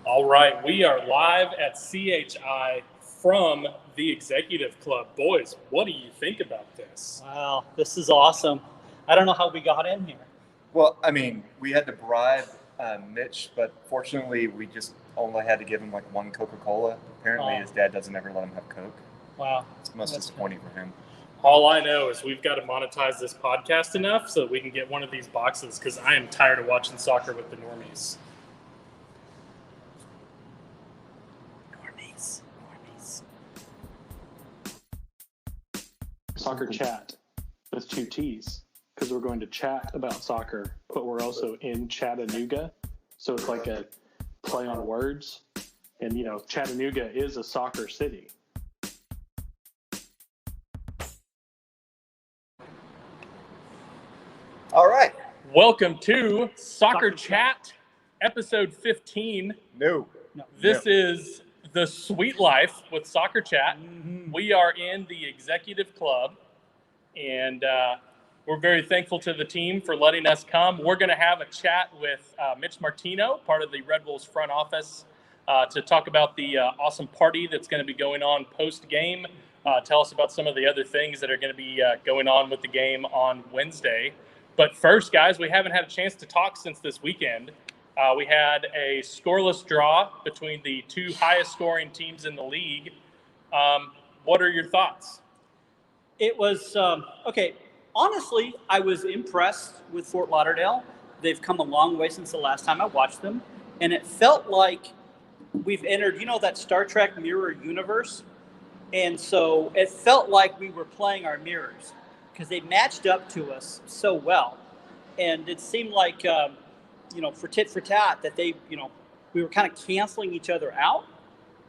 All right, we are live at CHI from the Executive Club. Boys, what do you think about this? Wow, this is awesome. I don't know how we got in here. Well, I mean, we had to bribe Mitch, but fortunately we just only had to give him like one Coca-Cola. Apparently his dad doesn't ever let him have Coke. Wow. It's most disappointing for him. All I know is we've got to monetize this podcast enough so that we can get one of these boxes because I am tired of watching soccer with the normies. SoccerChatt with 2 T's because we're going to chat about soccer, but we're also in Chattanooga. So it's like a play on words. And, you know, Chattanooga is a soccer city. All right. Welcome to SoccerChatt, episode 15. No. This is the Sweet Life with SoccerChatt. Mm-hmm. We are in the Executive Club, and we're very thankful to the team for letting us come. We're going to have a chat with Mitch Martino, part of the Red Wolves front office, to talk about the awesome party that's going to be going on post-game. Tell us about some of the other things that are going to be going on with the game on Wednesday. But first, guys, we haven't had a chance to talk since this weekend. We had a scoreless draw between the 2 highest scoring teams in the league. What are your thoughts? It was, okay, honestly, I was impressed with Fort Lauderdale. They've come a long way since the last time I watched them. And it felt like we've entered, you know, that Star Trek mirror universe. And so it felt like we were playing our mirrors because they matched up to us so well. And it seemed like, you know, for tit for tat, that they, you know, we were kind of canceling each other out.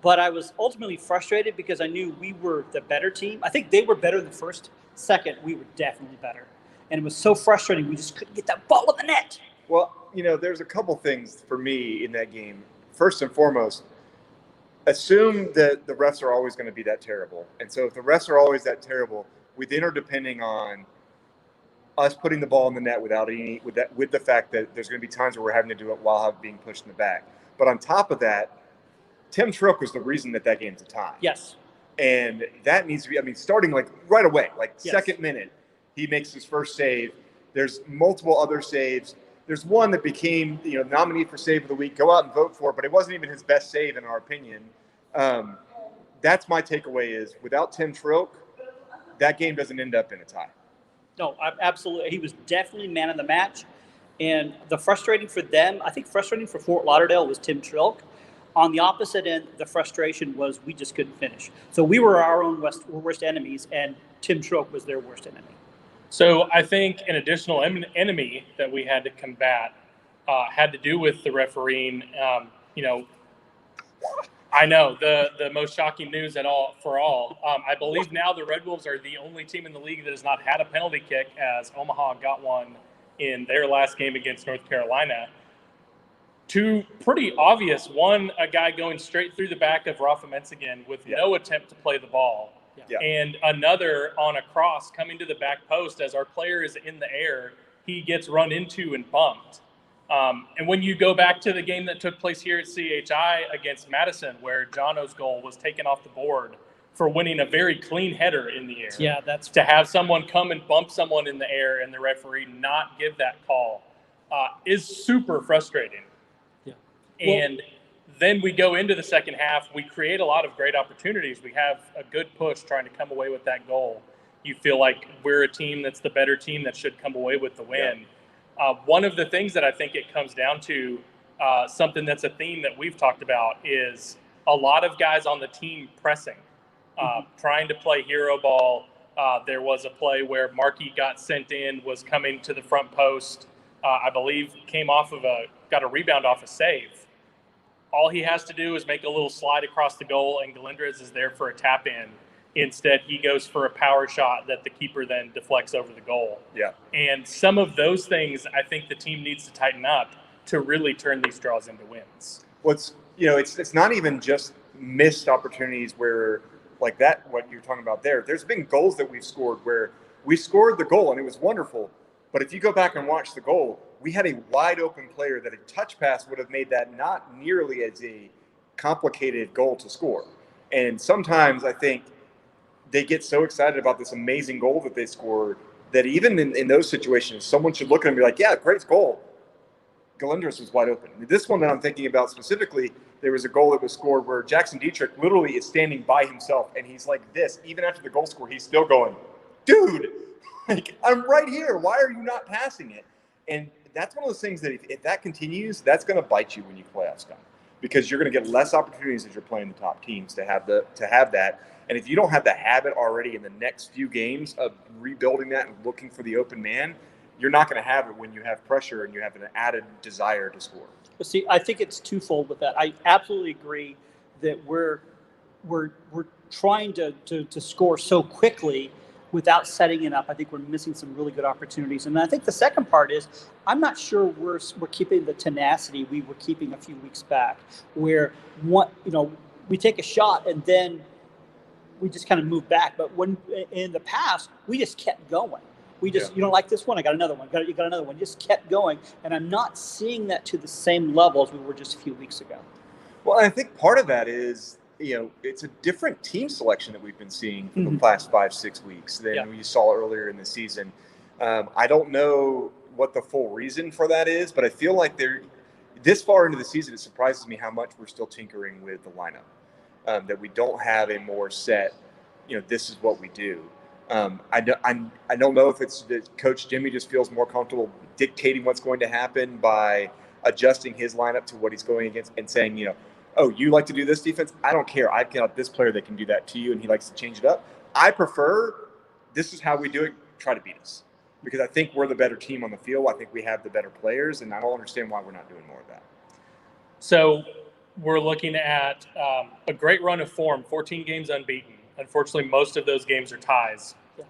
But I was ultimately frustrated because I knew we were the better team. I think they were better in the first. Second, we were definitely better. And it was so frustrating. We just couldn't get that ball in the net. Well, you know, there's a couple things for me in that game. First and foremost, assume that the refs are always going to be that terrible. And so if the refs are always that terrible, we then are depending on us putting the ball in the net with the fact that there's going to be times where we're having to do it while being pushed in the back. But on top of that, Tim Trilk was the reason that game's a tie. Yes. And that needs to be, I mean, starting like right away, like yes. Second minute, he makes his first save. There's multiple other saves. There's one that became, you know, nominee for save of the week. Go out and vote for it, but it wasn't even his best save in our opinion. That's my takeaway is without Tim Trilk, that game doesn't end up in a tie. No, absolutely. He was definitely man of the match. And the frustrating for them, I think frustrating for Fort Lauderdale was Tim Trilk. On the opposite end, the frustration was we just couldn't finish. So we were our own worst enemies, and Tim Trilk was their worst enemy. So I think an additional enemy that we had to combat had to do with the refereeing. You know, I know the most shocking news for all. I believe now the Red Wolves are the only team in the league that has not had a penalty kick, as Omaha got one in their last game against North Carolina. 2 pretty obvious. One, a guy going straight through the back of Rafa Menzigen with no attempt to play the ball. Yeah. And another on a cross coming to the back post as our player is in the air, he gets run into and bumped. And when you go back to the game that took place here at CHI against Madison, where Jono's goal was taken off the board for winning a very clean header in the air. Yeah, that's to have someone come and bump someone in the air and the referee not give that call is super frustrating. And then we go into the second half. We create a lot of great opportunities. We have a good push trying to come away with that goal. You feel like we're a team that's the better team that should come away with the win. Yeah. One of the things that I think it comes down to, something that's a theme that we've talked about, is a lot of guys on the team pressing, trying to play hero ball. There was a play where Markey got sent in, was coming to the front post. I believe got a rebound off a save. All he has to do is make a little slide across the goal, and Galindrez is there for a tap-in. Instead, he goes for a power shot that the keeper then deflects over the goal. Yeah. And some of those things, I think the team needs to tighten up to really turn these draws into wins. It's not even just missed opportunities where, like that, what you're talking about there. There's been goals that we've scored where we scored the goal, and it was wonderful. But if you go back and watch the goal, we had a wide open player that a touch pass would have made that not nearly as a complicated goal to score. And sometimes I think they get so excited about this amazing goal that they scored that even in those situations, someone should look at them and be like, yeah, great goal. Galindros was wide open. This one that I'm thinking about specifically, there was a goal that was scored where Jackson Dietrich literally is standing by himself, and he's like this. Even after the goal score, he's still going, dude, like, I'm right here. Why are you not passing it? And that's one of those things that if that continues, that's going to bite you when you playoffs come, because you're going to get less opportunities as you're playing the top teams to have that. And if you don't have the habit already in the next few games of rebuilding that and looking for the open man, you're not going to have it when you have pressure and you have an added desire to score. But see, I think it's twofold with that. I absolutely agree that we're trying to score so quickly without setting it up. I think we're missing some really good opportunities. And I think the second part is I'm not sure we're keeping the tenacity we were keeping a few weeks back, where we take a shot and then we just kind of move back. But when in the past we just kept going. We just, like this one, I got another one. You got another one. Just kept going. And I'm not seeing that to the same level as we were just a few weeks ago. Well, I think part of that is, it's a different team selection that we've been seeing for the past 5-6 weeks than we saw earlier in the season. I don't know what the full reason for that is, but I feel like this far into the season, it surprises me how much we're still tinkering with the lineup, that we don't have a more set, this is what we do. I don't know if it's that Coach Jimmy just feels more comfortable dictating what's going to happen by adjusting his lineup to what he's going against and saying, oh, you like to do this defense? I don't care. I've got this player that can do that to you, and he likes to change it up. I prefer this is how we do it. Try to beat us, because I think we're the better team on the field. I think we have the better players, and I don't understand why we're not doing more of that. So we're looking at a great run of form, 14 games unbeaten. Unfortunately, most of those games are ties. Yeah.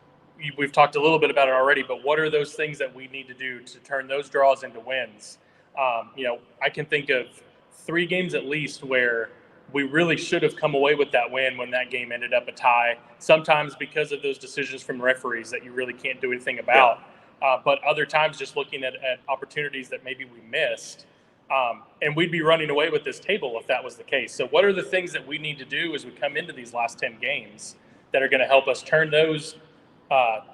We've talked a little bit about it already, but what are those things that we need to do to turn those draws into wins? I can think of 3 games at least where we really should have come away with that win when that game ended up a tie, sometimes because of those decisions from referees that you really can't do anything about. Yeah. But other times just looking at opportunities that maybe we missed. And we'd be running away with this table if that was the case. So what are the things that we need to do as we come into these last 10 games that are going to help us turn those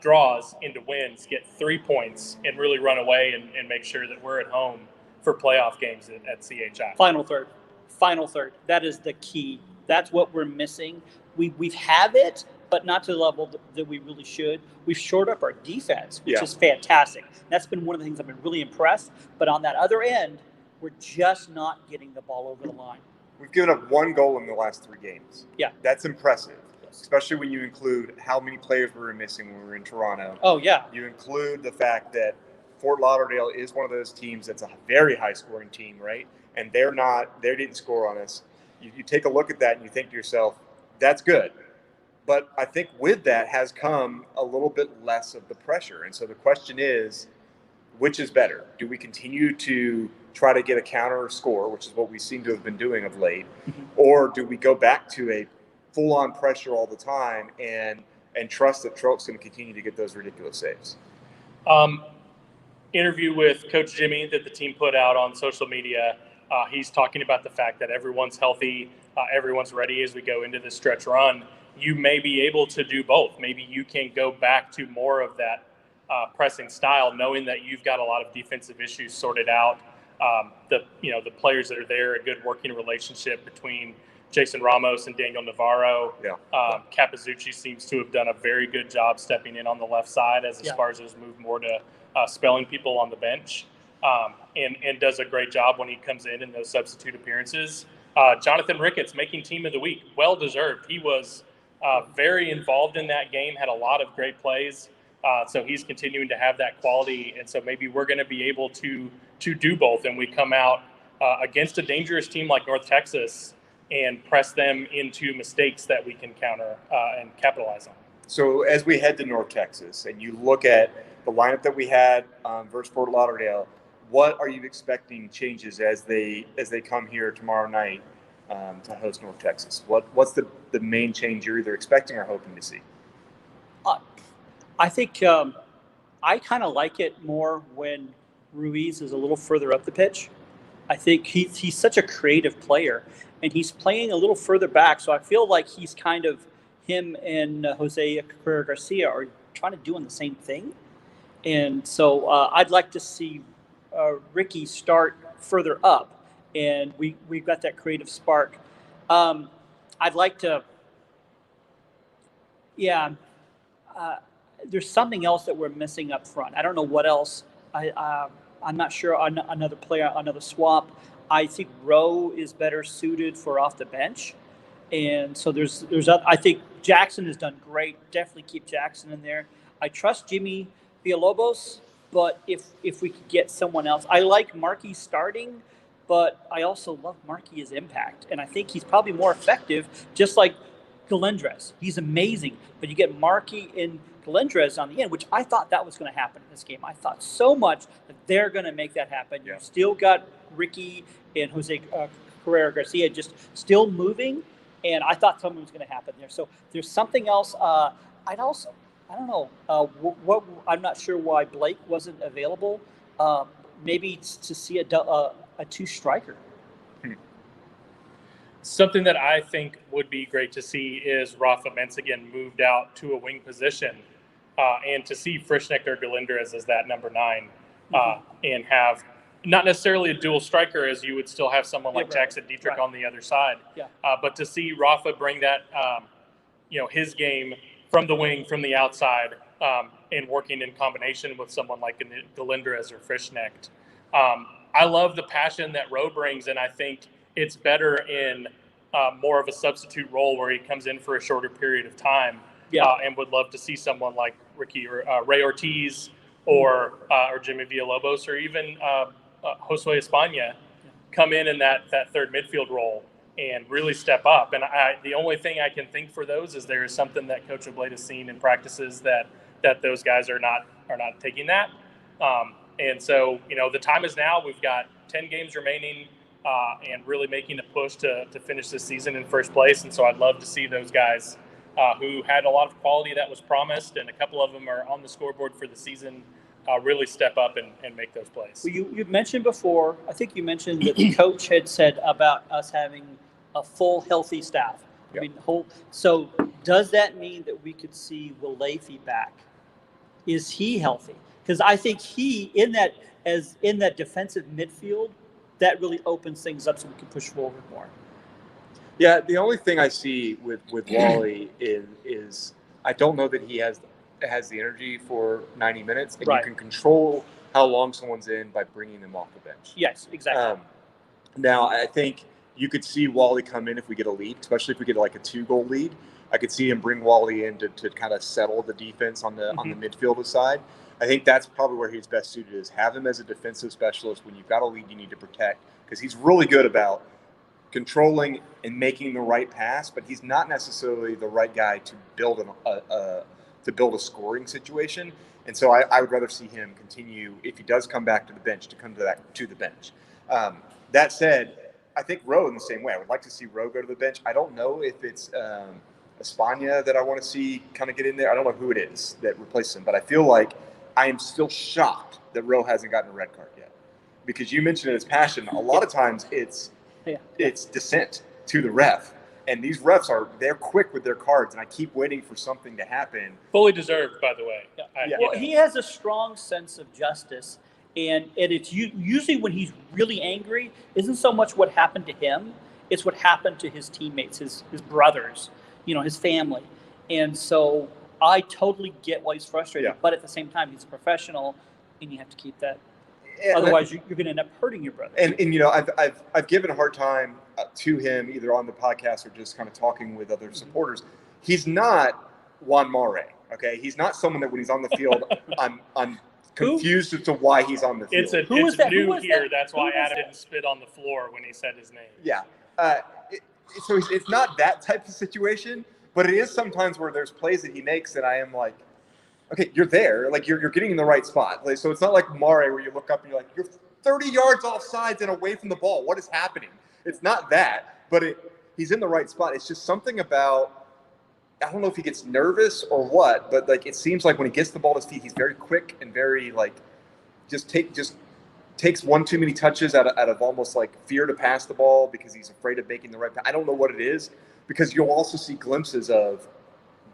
draws into wins, get 3 points, and really run away and make sure that we're at home for playoff games at CHI? Final third. That is the key. That's what we're missing. We have it, but not to the level that we really should. We've shored up our defense, which is fantastic. That's been one of the things I've been really impressed. But on that other end, we're just not getting the ball over the line. We've given up 1 goal in the last 3 games. Yeah. That's impressive, especially when you include how many players we were missing when we were in Toronto. Oh, yeah. You include the fact that Fort Lauderdale is one of those teams that's a very high-scoring team, right? And they didn't score on us. You take a look at that and you think to yourself, that's good. But I think with that has come a little bit less of the pressure. And so the question is, which is better? Do we continue to try to get a counter score, which is what we seem to have been doing of late, or do we go back to a full-on pressure all the time and trust that Trolk's going to continue to get those ridiculous saves? Interview with Coach Jimmy that the team put out on social media. He's talking about the fact that everyone's healthy, everyone's ready as we go into this stretch run. You may be able to do both. Maybe you can go back to more of that pressing style, knowing that you've got a lot of defensive issues sorted out. The players that are there, a good working relationship between Jason Ramos and Daniel Navarro. Yeah. Capizzucci seems to have done a very good job stepping in on the left side as far as has moved more to spelling people on the bench, and does a great job when he comes in those substitute appearances. Jonathan Ricketts making team of the week, well deserved. He was very involved in that game, had a lot of great plays. So he's continuing to have that quality, and so maybe we're going to be able to do both, and we come out against a dangerous team like North Texas and press them into mistakes that we can counter and capitalize on. So as we head to North Texas and you look at the lineup that we had versus Fort Lauderdale, what are you expecting changes as they come here tomorrow night to host North Texas? What's the main change you're either expecting or hoping to see? I think I kind of like it more when Ruiz is a little further up the pitch. I think he's such a creative player, and he's playing a little further back. So I feel like he's kind of him and Jose Carrera Garcia are trying to doing the same thing. And so I'd like to see Ricky start further up, and we've got that creative spark. I'd like to, there's something else that we're missing up front. I don't know what else. I'm not sure on another player, another swap. I think Rowe is better suited for off the bench, and so there's. I think Jackson has done great. Definitely keep Jackson in there. I trust Jimmy Villalobos, but if we could get someone else, I like Markey starting, but I also love Markey's impact, and I think he's probably more effective. Just like Galindres, he's amazing, but you get Markey in Galindres on the end, which I thought that was going to happen in this game. I thought so much that they're going to make that happen. Yeah. You still got Ricky and Jose Carrera Garcia just still moving, and I thought something was going to happen there. So there's something else. I don't know. What I'm not sure why Blake wasn't available. Maybe to see a two striker. Something that I think would be great to see is Rafa Menzigen moved out to a wing position, and to see Frischnecht or Galindres as that number 9, and have not necessarily a dual striker, as you would still have someone like Jackson Dietrich on the other side. Yeah. But to see Rafa bring that, his game from the wing, from the outside, and working in combination with someone like Galindres or Frischnecht. I love the passion that Rowe brings, and I think it's better in more of a substitute role where he comes in for a shorter period of time. Yeah. And would love to see someone like Ricky or Ray Ortiz or Jimmy Villalobos or even Josue España come in that third midfield role and really step up. And the only thing I can think for those is there is something that Coach Oblate has seen in practices that those guys are not taking that. And so, the time is now. We've got 10 games remaining and really making a push to finish this season in first place. And so I'd love to see those guys who had a lot of quality that was promised, and a couple of them are on the scoreboard for the season, really step up and make those plays. Well, you mentioned before, I think you mentioned that the coach had said about us having a full, healthy staff. Yep. I mean, so does that mean that we could see Walefi back? Is he healthy? Because I think he, in that defensive midfield, that really opens things up so we can push forward more. Yeah, the only thing I see with Wally is I don't know that he has the energy for 90 minutes, and you can control how long someone's in by bringing them off the bench. Yes, exactly. Now, I think you could see Wally come in if we get a lead, especially if we get like a 2-goal lead. I could see him bring Wally in to kind of settle the defense on the midfield side. I think that's probably where he's best suited, is have him as a defensive specialist. When you've got a lead you need to protect, because he's really good about controlling and making the right pass, but he's not necessarily the right guy to build a scoring situation. And so I would rather see him continue, if he does come back to the bench, to come to the bench. That said, I think Rowe in the same way. I would like to see Rowe go to the bench. I don't know if it's España that I want to see kind of get in there. I don't know who it is that replaces him, but I feel like I am still shocked that Rowe hasn't gotten a red card yet, because you mentioned his passion. A lot of times it's dissent to the ref, and these refs they're quick with their cards, and I keep waiting for something to happen. Fully deserved, by the way. Well, he has a strong sense of justice, and it's usually when he's really angry, isn't so much what happened to him, it's what happened to his teammates, his brothers, his family. And so I totally get why he's frustrated, but at the same time, he's a professional, and you have to keep that. Otherwise, you're going to end up hurting your brother. And I've given a hard time to him, either on the podcast or just kind of talking with other supporters. He's not Juan Mare, okay? He's not someone that when he's on the field, I'm confused as to why he's on the field. It's new here. That's why Adam didn't spit on the floor when he said his name. Yeah. So it's not that type of situation. But it is sometimes where there's plays that he makes that I am like, okay, you're there. Like, you're getting in the right spot. Like, so it's not like Mare where you look up and you're like, you're 30 yards off sides and away from the ball. What is happening? It's not that. But he's in the right spot. It's just something about, I don't know if he gets nervous or what, but, like, it seems like when he gets the ball to his feet, he's very quick and very, like, just takes one too many touches out of almost like fear to pass the ball because he's afraid of making the right pass. I don't know what it is, because you'll also see glimpses of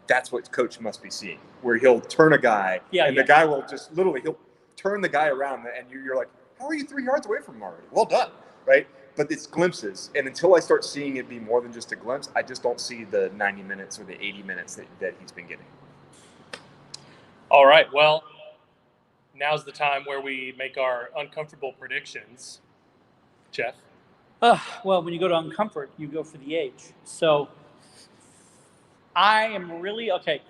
that's what coach must be seeing, where he'll turn a guy the guy will just literally, he'll turn the guy around and you're like, how are you 3 yards away from him already? Well done, right? But it's glimpses. And until I start seeing it be more than just a glimpse, I just don't see the 90 minutes or the 80 minutes that he's been getting. All right, well, now's the time where we make our uncomfortable predictions. Jeff? Well, when you go to uncomfort, you go for the age. So I am really, okay,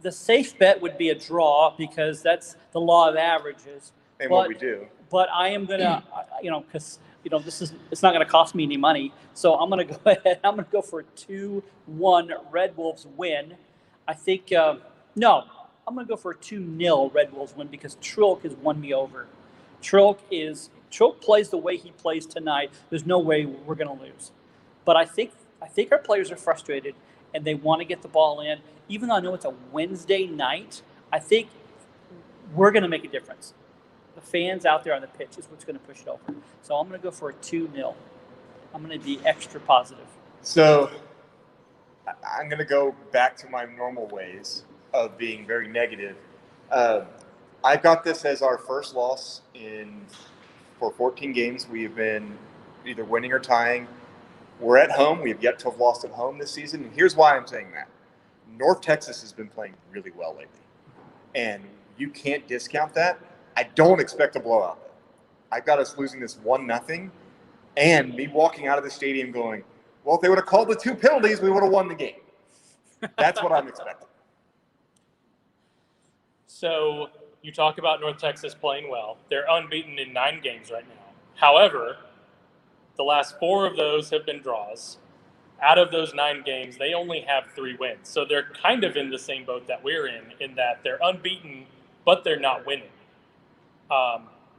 the safe bet would be a draw because that's the law of averages. And what we do. But I am going to, because, it's not going to cost me any money. So I'm going to go ahead. I'm going to go for a 2-1 Red Wolves win. I think, no, I'm going to go for a 2-0 Red Wolves win because Trilk has won me over. Trilk plays the way he plays tonight. There's no way we're going to lose. But I think our players are frustrated and they want to get the ball in. Even though I know it's a Wednesday night, I think we're going to make a difference. The fans out there on the pitch is what's going to push it over. So I'm going to go for a 2-0. I'm going to be extra positive. So I'm going to go back to my normal ways of being very negative. I got this as our first loss for 14 games. We have been either winning or tying. We're at home. We have yet to have lost at home this season. And here's why I'm saying that. North Texas has been playing really well lately. And you can't discount that. I don't expect a blowout. I've got us losing this 1-0 and me walking out of the stadium going, well, if they would have called the 2 penalties, we would have won the game. That's what I'm expecting. So you talk about North Texas playing well. They're unbeaten in 9 games right now. However, the last 4 of those have been draws. Out of those 9 games, they only have 3 wins. So they're kind of in the same boat that we're in that they're unbeaten, but they're not winning.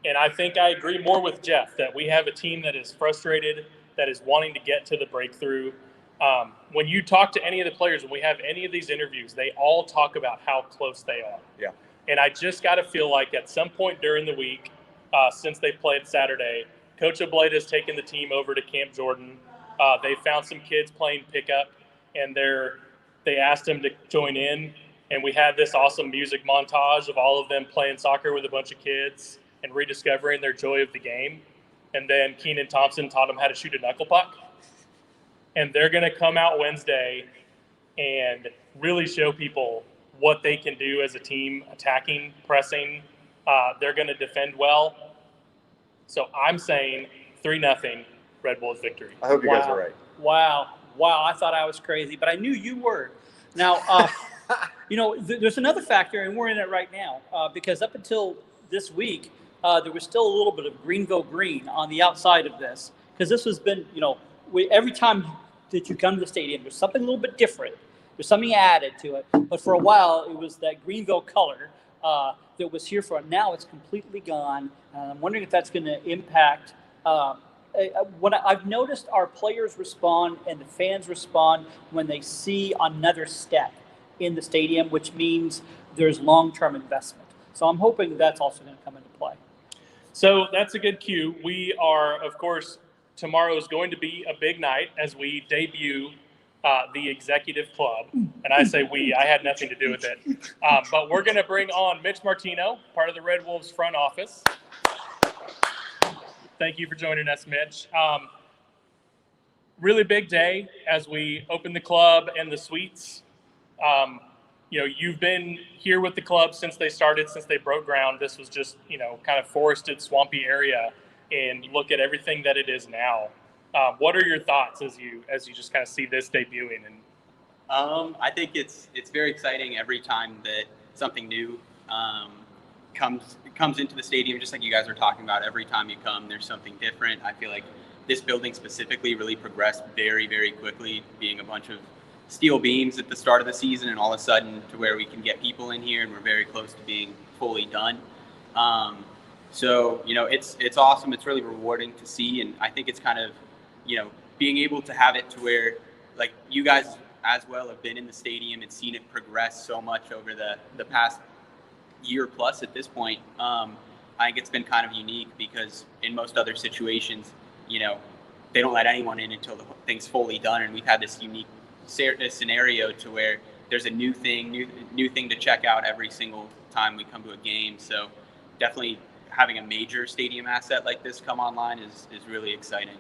And I think I agree more with Jeff that we have a team that is frustrated, that is wanting to get to the breakthrough. When you talk to any of the players, when we have any of these interviews, they all talk about how close they are. Yeah. And I just got to feel like at some point during the week, since they played Saturday, Coach Oblate has taken the team over to Camp Jordan. They found some kids playing pickup, and they asked them to join in. And we had this awesome music montage of all of them playing soccer with a bunch of kids and rediscovering their joy of the game. And then Keenan Thompson taught them how to shoot a knuckle puck. And they're going to come out Wednesday and really show people what they can do as a team, attacking, pressing. They're going to defend well. So I'm saying 3-0 Red Bulls victory. I hope you guys are right. Wow. I thought I was crazy, but I knew you were. Now, there's another factor, and we're in it right now, because up until this week, there was still a little bit of Greenville green on the outside of this, because this has been, every time that you come to the stadium, there's something a little bit different. There's something added to it. But for a while, it was that Greenville color that was here for it. Now it's completely gone. I'm wondering if that's going to impact what I've noticed our players respond and the fans respond when they see another step in the stadium, which means there's long-term investment. So I'm hoping that's also going to come into play. So that's a good cue. We are, of course, tomorrow is going to be a big night as we debut the executive club. And I say we, I had nothing to do with it. But we're going to bring on Mitch Martino, part of the Red Wolves front office. Thank you for joining us, Mitch. Really big day as we open the club and the suites. You've been here with the club since they started, since they broke ground. This was just, kind of forested, swampy area, and look at everything that it is now. What are your thoughts as you just kind of see this debuting? And I think it's very exciting every time that something new comes into the stadium. Just like you guys are talking about, every time you come, there's something different. I feel like this building specifically really progressed very, very quickly, being a bunch of steel beams at the start of the season, and all of a sudden to where we can get people in here, and we're very close to being fully done. So it's awesome. It's really rewarding to see, and I think it's kind of being able to have it to where, like, you guys as well have been in the stadium and seen it progress so much over the past year plus at this point. I think it's been kind of unique because in most other situations, you know, they don't let anyone in until the thing's fully done. And we've had this unique scenario to where there's a new thing to check out every single time we come to a game. So definitely having a major stadium asset like this come online is really exciting.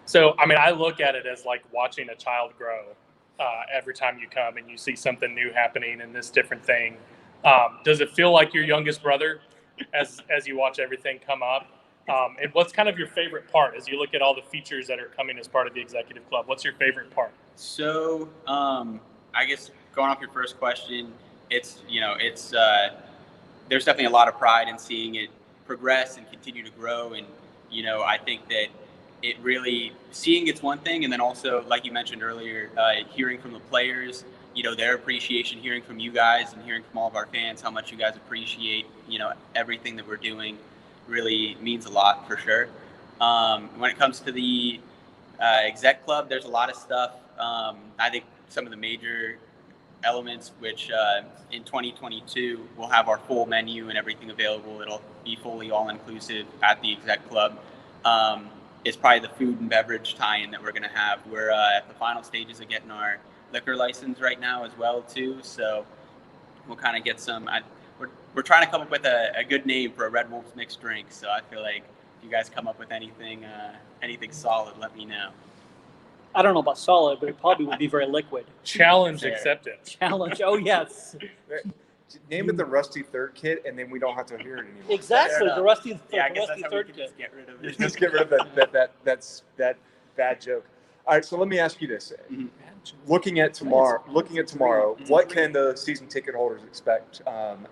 So, I mean, I look at it as like watching a child grow every time you come and you see something new happening and this different thing. Does it feel like your youngest brother as you watch everything come up? And what's kind of your favorite part as you look at all the features that are coming as part of the executive club? What's your favorite part? So, I guess going off your first question, it's there's definitely a lot of pride in seeing it progress and continue to grow. And, you know, I think that it really, seeing it's one thing, and then also, like you mentioned earlier, hearing from the players, you know, their appreciation, hearing from you guys and hearing from all of our fans how much you guys appreciate, you know, everything that we're doing really means a lot for sure. When it comes to the exec club, there's a lot of stuff. I think some of the major elements, which in 2022 we'll have our full menu and everything available. It'll be fully all-inclusive at the exec club. Is probably the food and beverage tie-in that we're going to have. We're at the final stages of getting our liquor license right now as well too. So we'll kind of get some. We're trying to come up with a good name for a Red Wolves mixed drink. So I feel like if you guys come up with anything solid, let me know. I don't know about solid, but it probably would be very liquid. Challenge accepted. Challenge. Oh yes. Name it the Rusty Third Kit, and then we don't have to hear it anymore. Exactly, the Rusty Third Kit. Just get rid of it. Just get rid of that bad joke. All right, so let me ask you this: looking at tomorrow, what can the season ticket holders expect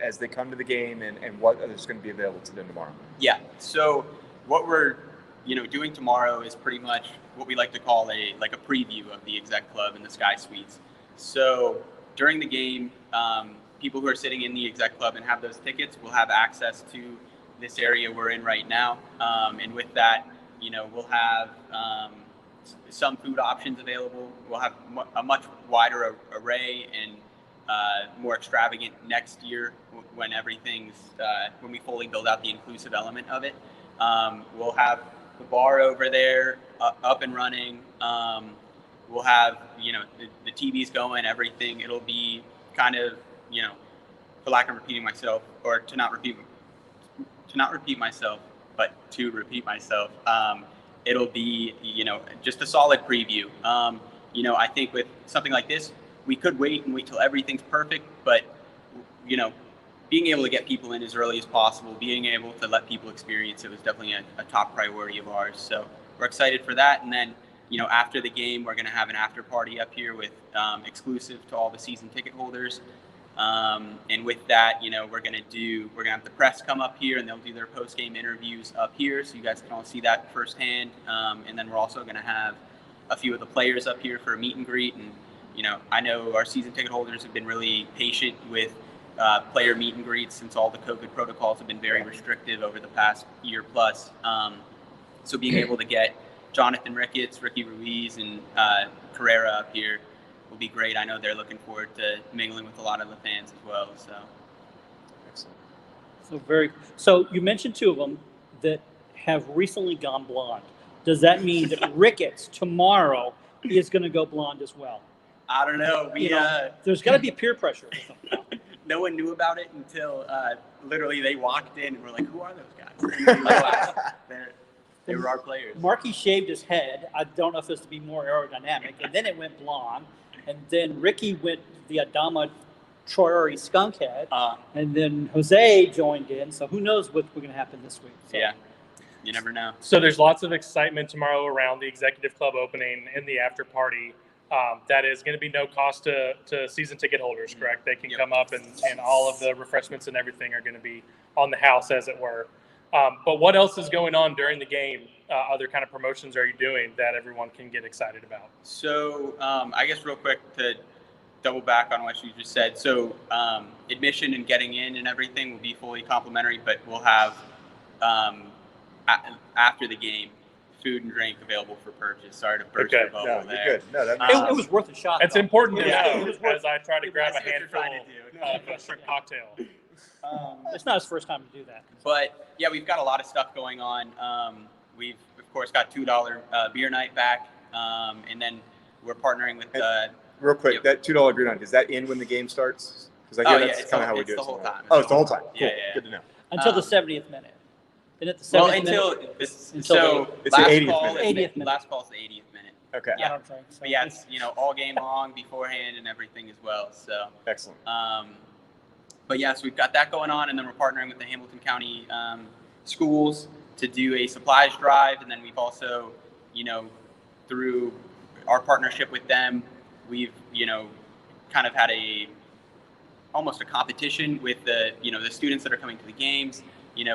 as they come to the game, and what is going to be available to them tomorrow? Yeah. So what we're doing tomorrow is pretty much what we like to call a preview of the exec club and the Sky Suites. So during the game, people who are sitting in the exec club and have those tickets will have access to this area we're in right now. And with that, we'll have some food options available. We'll have a much wider array and more extravagant next year when when we fully build out the inclusive element of it. We'll have the bar over there up and running. We'll have the TVs going, everything. It'll be kind of for lack of repeating myself, or to not repeat myself, but to repeat myself. It'll be just a solid preview. I think with something like this, we could wait till everything's perfect, but being able to get people in as early as possible, being able to let people experience it was definitely a top priority of ours. So we're excited for that. And then, after the game, we're going to have an after party up here with exclusive to all the season ticket holders. And with that, we're going to have the press come up here and they'll do their post-game interviews up here. So you guys can all see that firsthand. And then we're also going to have a few of the players up here for a meet and greet. And, I know our season ticket holders have been really patient with player meet and greets since all the COVID protocols have been very restrictive over the past year plus. So being able to get Jonathan Ricketts, Ricky Ruiz, and Carrera up here will be great. I know they're looking forward to mingling with a lot of the fans as well. So, excellent. So you mentioned two of them that have recently gone blonde. Does that mean that Ricketts tomorrow is going to go blonde as well? I don't know. There's got to be peer pressure. No one knew about it until literally they walked in and we're like, "Who are those guys?" They were our players. Markey shaved his head. I don't know if it's to be more aerodynamic, and then it went blonde. And then Ricky went the Adama Traore skunk head, and then Jose joined in. So who knows what's going to happen this week? So. Yeah, you never know. So there's lots of excitement tomorrow around the executive club opening and the after party. That is going to be no cost to season ticket holders, correct? They can come up and all of the refreshments and everything are going to be on the house, as it were. But what else is going on during the game? Other kind of promotions are you doing that everyone can get excited about? So I guess real quick to double back on what you just said. So admission and getting in and everything will be fully complimentary, but we'll have after the game, food and drink available for purchase. Sorry to burst your bubble there. Good. No, It was worth a shot. It's important to know as I try to grab a handful of a shrimp cocktail. It's not his first time to do that. But yeah, we've got a lot of stuff going on. We've of course got $2 beer night back, and then we're partnering with. Real quick, that $2 beer night, does that end when the game starts? Because I hear that's kind of how we do it. It's the whole time. Oh, it's the whole time. Cool. Yeah. Good to know. Until the 70th minute. And at the 70th Well, minute, it's the last 80th call. minute. 80th minute. Last call is the 80th minute. Okay. I don't think so. But yeah, it's all game long beforehand and everything as well. So Excellent. but yes, we've got that going on, and then we're partnering with the Hamilton County schools to do a supplies drive, and then we've also, through our partnership with them, we've kind of had almost a competition with the the students that are coming to the games,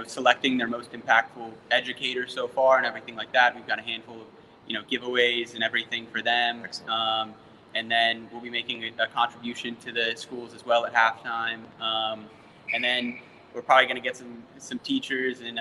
selecting their most impactful educators so far and everything like that. We've got a handful of giveaways and everything for them. And then we'll be making a contribution to the schools as well at halftime. And then we're probably going to get some teachers and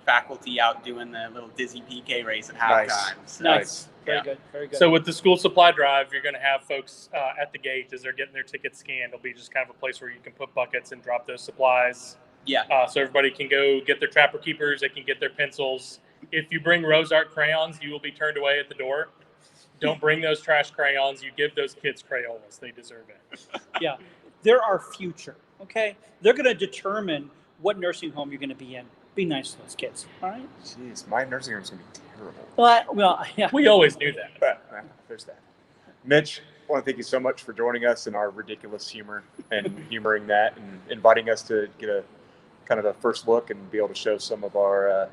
faculty out doing the little dizzy PK race at halftime. So, Nice. Very good. Very good. So with the school supply drive, you're going to have folks at the gate as they're getting their tickets scanned. It'll be just kind of a place where you can put buckets and drop those supplies. Yeah. So everybody can go get their Trapper Keepers. They can get their pencils. If you bring Rose Art crayons, you will be turned away at the door. Don't bring those trash crayons. You give those kids Crayolas. They deserve it. Yeah. They're our future, okay? They're going to determine what nursing home you're going to be in. Be nice to those kids, all right? Jeez, my nursing room's going to be terrible. Well, yeah. We always knew that. But there's that. Mitch, I want to thank you so much for joining us in our ridiculous humor and humoring that and inviting us to get a kind of a first look and be able to show some of our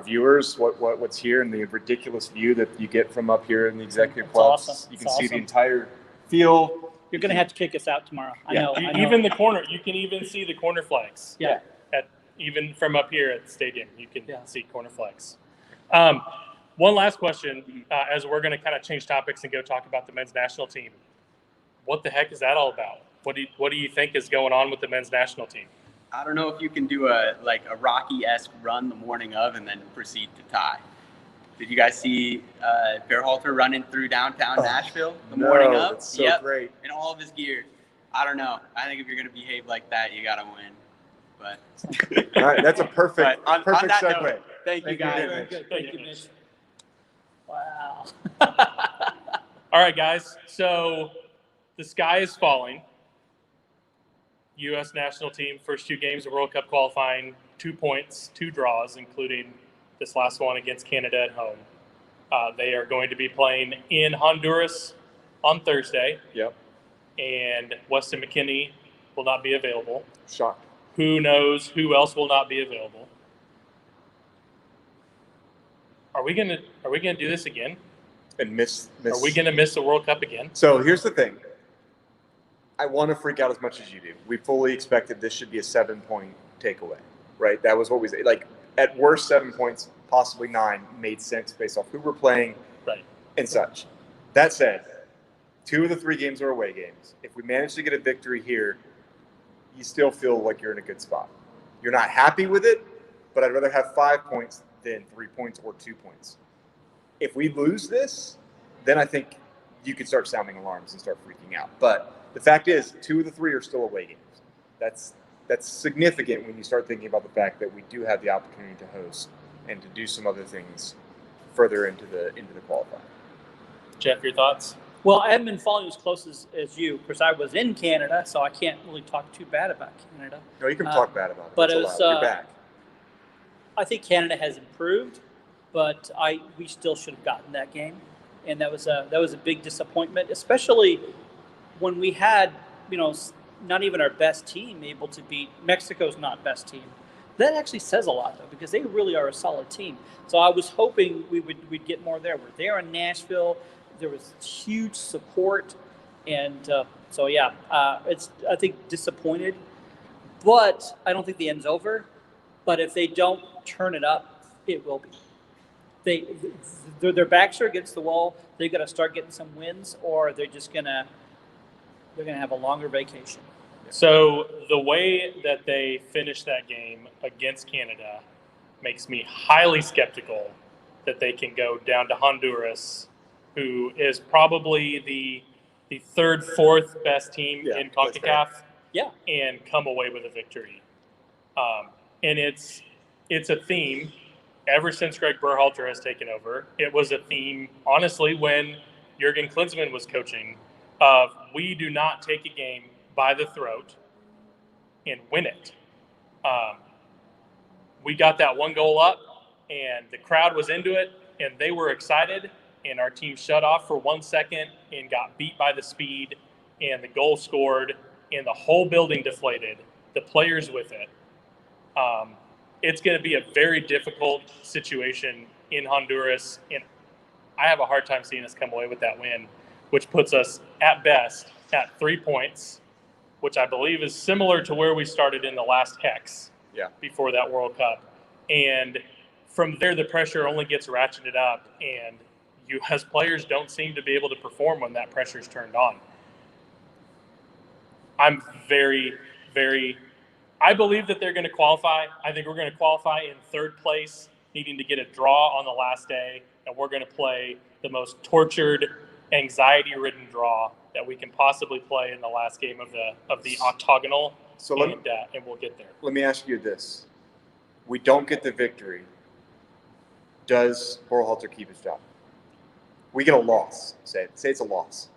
viewers what's here and the ridiculous view that you get from up here in the executive clubs. Awesome. You can see the entire field. You're going to have to kick us out tomorrow. I know. Even the corner, you can even see the corner flags. Yeah. Even from up here at the stadium, you can see corner flags. One last question, as we're going to kind of change topics and go talk about the men's national team. What the heck is that all about? What do you think is going on with the men's national team? I don't know if you can do a Rocky-esque run the morning of and then proceed to tie. Did you guys see Fairhalter running through downtown Nashville the morning of? It's so great. In all of his gear. I don't know. I think if you're going to behave like that, you got to win. But all right, that's a perfect on that segue. Note, thank you guys. Very good. Thank you, Mitch. Wow. All right, guys. So the sky is falling. U.S. national team, first 2 games of World Cup qualifying, 2 points, 2 draws, including this last one against Canada at home. They are going to be playing in Honduras on Thursday. Yep. And Weston McKinney will not be available. Shocked. Who knows who else will not be available? Are we gonna do this again? And miss. Are we gonna miss the World Cup again? So here's the thing. I want to freak out as much as you do. We fully expected this should be a 7-point takeaway, right? That was what we said. Like at worst 7 points, possibly 9 made sense based off who we're playing, right, and such. That said, 2 of the 3 games are away games. If we manage to get a victory here, you still feel like you're in a good spot. You're not happy with it, but I'd rather have 5 points than 3 points or 2 points. If we lose this, then I think you could start sounding alarms and start freaking out. But the fact is, 2 of the 3 are still away games. That's significant when you start thinking about the fact that we do have the opportunity to host and to do some other things further into the qualifying. Jeff, your thoughts? Well, I haven't been following as close as you because I was in Canada, so I can't really talk too bad about Canada. No, you can talk bad about it. But That's it was, You're back. I think Canada has improved, but we still should have gotten that game, and that was a big disappointment, especially when we had not even our best team able to beat Mexico's not best team. That actually says a lot though, because they really are a solid team. So I was hoping we'd get more there. We're there in Nashville. There was huge support, and it's I think disappointed, but I don't think the end's over. But if they don't turn it up, it will be. Their backs are against the wall. They've got to start getting some wins, or they're gonna have a longer vacation. So the way that they finished that game against Canada makes me highly skeptical that they can go down to Honduras, who is probably the 3rd, 4th best team in CONCACAF. and come away with a victory. And it's a theme ever since Greg Berhalter has taken over. It was a theme, honestly, when Jurgen Klinsmann was coaching, of we do not take a game by the throat and win it. We got that one goal up, and the crowd was into it, and they were excited, and our team shut off for 1 second and got beat by the speed, and the goal scored, and the whole building deflated, the players with it. It's going to be a very difficult situation in Honduras, and I have a hard time seeing us come away with that win, which puts us at best at 3 points, which I believe is similar to where we started in the last hex before that World Cup. And from there, the pressure only gets ratcheted up, and U.S. players don't seem to be able to perform when that pressure is turned on. I'm very, very – I believe that they're going to qualify. I think we're going to qualify in third place, needing to get a draw on the last day, and we're going to play the most tortured, anxiety-ridden draw that we can possibly play in the last game of the octagonal, and we'll get there. Let me ask you this. We don't get the victory. Does Berhalter keep his job? We get a loss. Say it's a loss.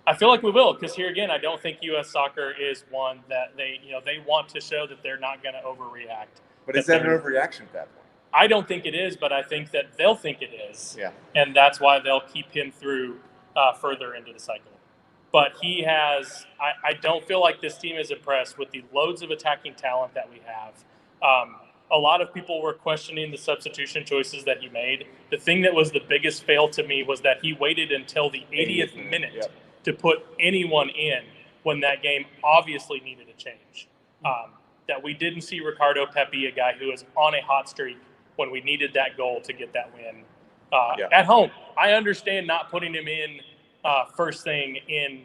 I feel like we will, because here again, I don't think U.S. soccer is one that they want to show that they're not going to overreact. But is that an overreaction at that point? I don't think it is, but I think that they'll think it is. Yeah. And that's why they'll keep him through further into the cycle. But he has – I don't feel like this team is impressed with the loads of attacking talent that we have. A lot of people were questioning the substitution choices that he made. The thing that was the biggest fail to me was that he waited until the 80th minute to put anyone in when that game obviously needed a change. That we didn't see Ricardo Pepi, a guy who was on a hot streak, when we needed that goal to get that win at home. I understand not putting him in first thing in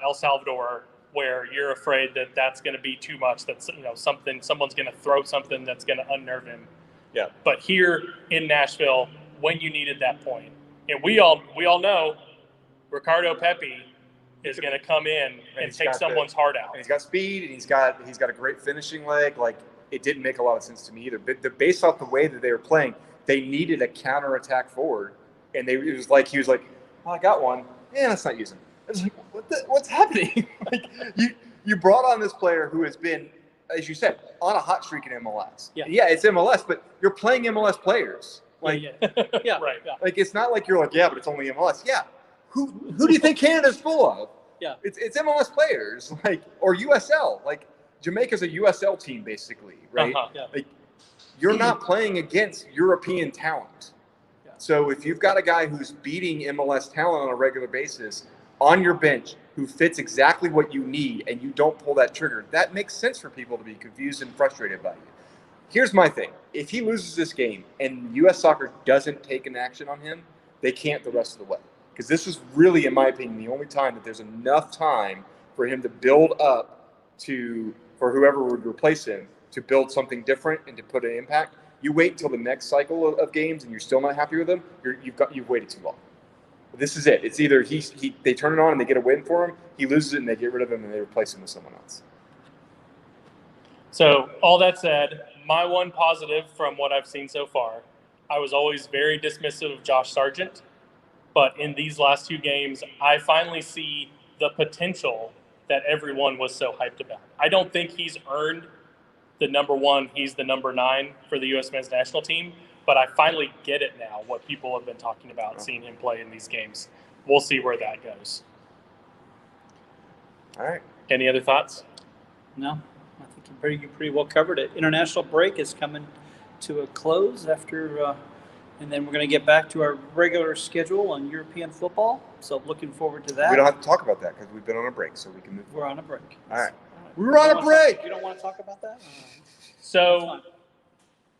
El Salvador, where you're afraid that that's going to be too much. That's someone's going to throw something that's going to unnerve him. Yeah. But here in Nashville, when you needed that point, and we all know Ricardo Pepi is going to come in and take someone's heart out. And he's got speed, and he's got a great finishing leg. Like, it didn't make a lot of sense to me either. But based off the way that they were playing, they needed a counterattack forward, and he was like, "Oh, I got one. Yeah, let's not use him." I was like, what's happening? Like, you brought on this player who has been, as you said, on a hot streak in MLS. Yeah, it's MLS, but you're playing MLS players. Like, right. Like, it's not like you're like, yeah, but it's only MLS. Yeah. Who do you think Canada's full of? Yeah. It's MLS players, like, or USL. Like, Jamaica's a USL team, basically, right? Like, you're not playing against European talent. Yeah. So if you've got a guy who's beating MLS talent on a regular basis on your bench, who fits exactly what you need, and you don't pull that trigger, that makes sense for people to be confused and frustrated by you. Here's my thing. If he loses this game and U.S. Soccer doesn't take an action on him, they can't the rest of the way. Because this is really, in my opinion, the only time that there's enough time for him to build up for whoever would replace him, to build something different and to put an impact. You wait until the next cycle of games and you're still not happy with him, you've waited too long. This is it. It's either they turn it on and they get a win for him, he loses it and they get rid of him and they replace him with someone else. So all that said, my one positive from what I've seen so far, I was always very dismissive of Josh Sargent, but in these last two games, I finally see the potential that everyone was so hyped about. I don't think he's earned the number one. He's the number 9 for the U.S. men's national team. But I finally get it now, what people have been talking about, seeing him play in these games. We'll see where that goes. All right. Any other thoughts? No, I think you pretty well covered it. International break is coming to a close after, and then we're going to get back to our regular schedule on European football. So looking forward to that. We don't have to talk about that because we've been on a break, so we can move We're on a break. All right. We're on a break. You don't want to talk about that? So,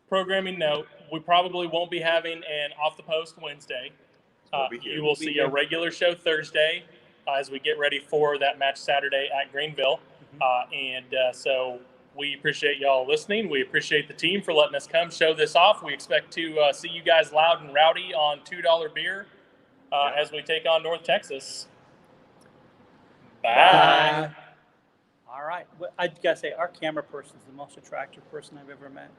programming note, we probably won't be having an Off the Post Wednesday. You will see a regular show Thursday as we get ready for that match Saturday at Greenville. So we appreciate y'all listening. We appreciate the team for letting us come show this off. We expect to see you guys loud and rowdy on $2 beer as we take on North Texas. Bye. All All right. Well, I gotta say, our camera person is the most attractive person I've ever met.